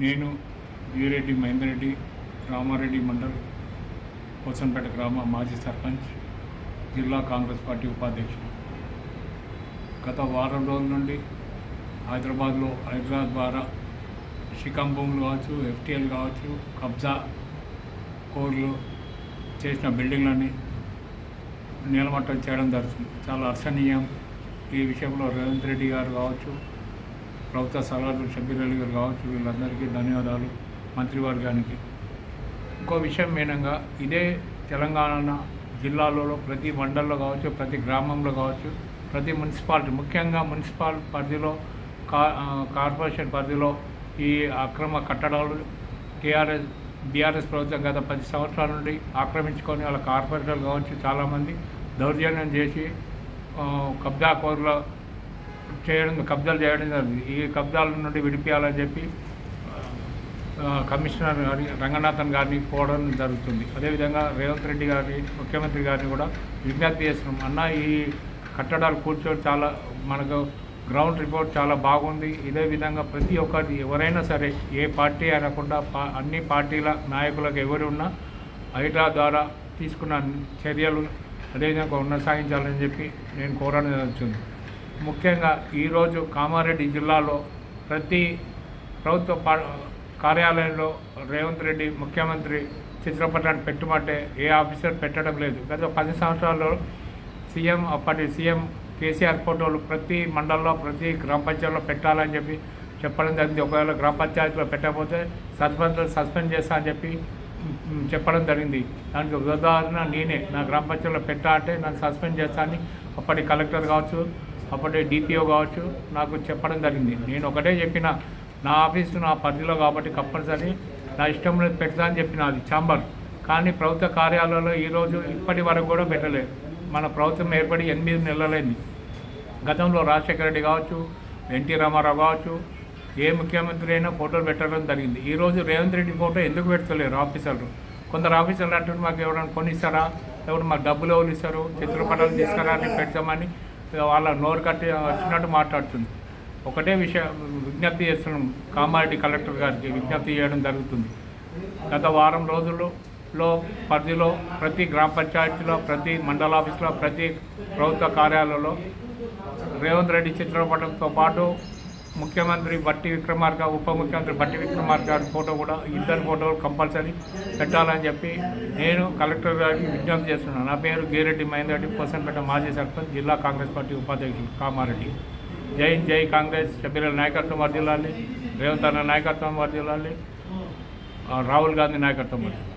నేను వీరెడ్డి మహేందర్ రెడ్డి రామారెడ్డి మండల్ పోసంపేట గ్రామ మాజీ సర్పంచ్, జిల్లా కాంగ్రెస్ పార్టీ ఉపాధ్యక్షుడు. గత వారం రోజుల నుండి హైదరాబాద్ ద్వారా షికాం భూములు కావచ్చు, ఎఫ్టీఎల్ కావచ్చు, కబ్జా కోర్లు చేసిన బిల్డింగ్లన్నీ నీలమట్టం చేయడం జరుగుతుంది. చాలా అర్చనీయం. ఈ విషయంలో రేవంత్ రెడ్డి గారు కావచ్చు, ప్రభుత్వ సలహాదారు షబ్బీర్ అలీ గారు కావచ్చు, వీళ్ళందరికీ ధన్యవాదాలు. మంత్రివర్గానికి ఇంకో విషయం మెయిన్గా ఇదే తెలంగాణ జిల్లాలలో ప్రతి మండలంలో కావచ్చు, ప్రతి గ్రామంలో కావచ్చు, ప్రతి మున్సిపాలిటీ, ముఖ్యంగా మున్సిపల్ పరిధిలో కార్పొరేషన్ పరిధిలో ఈ అక్రమ కట్టడాలు బీఆర్ఎస్ ప్రభుత్వం గత 10 సంవత్సరాల నుండి ఆక్రమించుకొని వాళ్ళ కార్పొరేటర్లు కావచ్చు చాలామంది దౌర్జన్యం చేసి కబ్జాలు చేయడం జరిగింది. ఈ కబ్జాల నుండి విడిపించాలని చెప్పి కమిషనర్ గారి రంగనాథన్ గారిని కోరడం జరుగుతుంది. అదేవిధంగా రేవంత్ రెడ్డి గారి ముఖ్యమంత్రి గారిని కూడా విజ్ఞప్తి చేస్తున్నాం. అన్న, ఈ కట్టడాలు కూర్చొని చాలా మనకు గ్రౌండ్ రిపోర్ట్ చాలా బాగుంది. ఇదే విధంగా ప్రతి ఒక్కరి ఎవరైనా సరే ఏ పార్టీ అనకుండా అన్ని పార్టీల నాయకులకు ఎవరు ఉన్నా హైడ్రా ద్వారా తీసుకున్న చర్యలు అదేవిధంగా కొనసాగించాలని చెప్పి నేను కోరడం జరుగుతుంది. ముఖ్యంగా ఈరోజు కామారెడ్డి జిల్లాలో ప్రతి ప్రభుత్వ కార్యాలయంలో రేవంత్ రెడ్డి ముఖ్యమంత్రి చిత్రపటాన్ని పెట్టమంటే ఏ ఆఫీసర్ పెట్టడం లేదు. గత 10 సంవత్సరాల్లో అప్పటి సీఎం కేసీఆర్ ఫోటోలు ప్రతి మండలంలో ప్రతి గ్రామ పంచాయతీలో పెట్టాలని చెప్పి చెప్పడం జరిగింది. ఒకవేళ గ్రామ పంచాయతీలో పెట్టకపోతే సర్పంచ్లు సస్పెండ్ చేస్తా అని చెప్పి చెప్పడం జరిగింది. దానికి ఉదాహరణ నేనే. నా గ్రామ పంచాయతీలో పెట్టా అంటే నన్ను సస్పెండ్ చేస్తా అని అప్పటి కలెక్టర్ కావచ్చు, అప్పటి డిపిఓ కావచ్చు నాకు చెప్పడం జరిగింది. నేను ఒకటే చెప్పిన, నా ఆఫీసు నా పరిధిలో కాబట్టి కంపల్సరీ నా ఇష్టం పెడతా అని చెప్పిన, అది ఛాంబర్. కానీ ప్రభుత్వ కార్యాలయంలో ఈరోజు ఇప్పటి వరకు కూడా పెట్టలేదు. మన ప్రభుత్వం ఏర్పడి 8 నెలలైంది. గతంలో రాజశేఖర రెడ్డి కావచ్చు, ఎన్టీ రామారావు కావచ్చు, ఏ ముఖ్యమంత్రి అయినా ఫోటోలు పెట్టడం జరిగింది. ఈరోజు రేవంత్ రెడ్డి ఫోటో ఎందుకు పెడతలేరు ఆఫీసర్లు? కొందరు ఆఫీసర్లు అంటుంటే మాకు ఎవరైనా కొనిస్తారా, లేకపోతే మాకు డబ్బులు ఎవరు ఇస్తారు, చిత్రపటాలు తీసుకురా అని పెడతామని వాళ్ళ నోరు కట్టి వచ్చినట్టు మాట్లాడుతుంది. ఒకటే విజ్ఞప్తి చేస్తున్నాం, కామారెడ్డి కలెక్టర్ గారికి విజ్ఞప్తి చేయడం జరుగుతుంది. గత వారం రోజుల్లో పరిధిలో ప్రతి గ్రామ పంచాయతీలో, ప్రతి మండల ఆఫీసులో, ప్రతి ప్రభుత్వ కార్యాలయంలో రేవంత్ రెడ్డి చిత్రపటంతో పాటు ముఖ్యమంత్రి బట్టి విక్రమార్క, ఉప ముఖ్యమంత్రి బట్టి విక్రమార్క గారి ఫోటో కూడా, ఇద్దరు ఫోటోలు కంపల్సరీ పెట్టాలని చెప్పి నేను కలెక్టర్ గారికి విజ్ఞప్తి చేస్తున్నాను. నా పేరు వీరెడ్డి మహేందర్ రెడ్డి, పోసంపేట మాజీ సర్పంచ్, జిల్లా కాంగ్రెస్ పార్టీ ఉపాధ్యక్షుడు కామారెడ్డి. జై కాంగ్రెస్. షబ్బీర్ నాయకత్వం వర్ధిల్లాలి, రేవంత్ అన్న నాయకత్వం వర్ధిల్లాలి, రాహుల్ గాంధీ నాయకత్వం వర్ధిల్లాలి.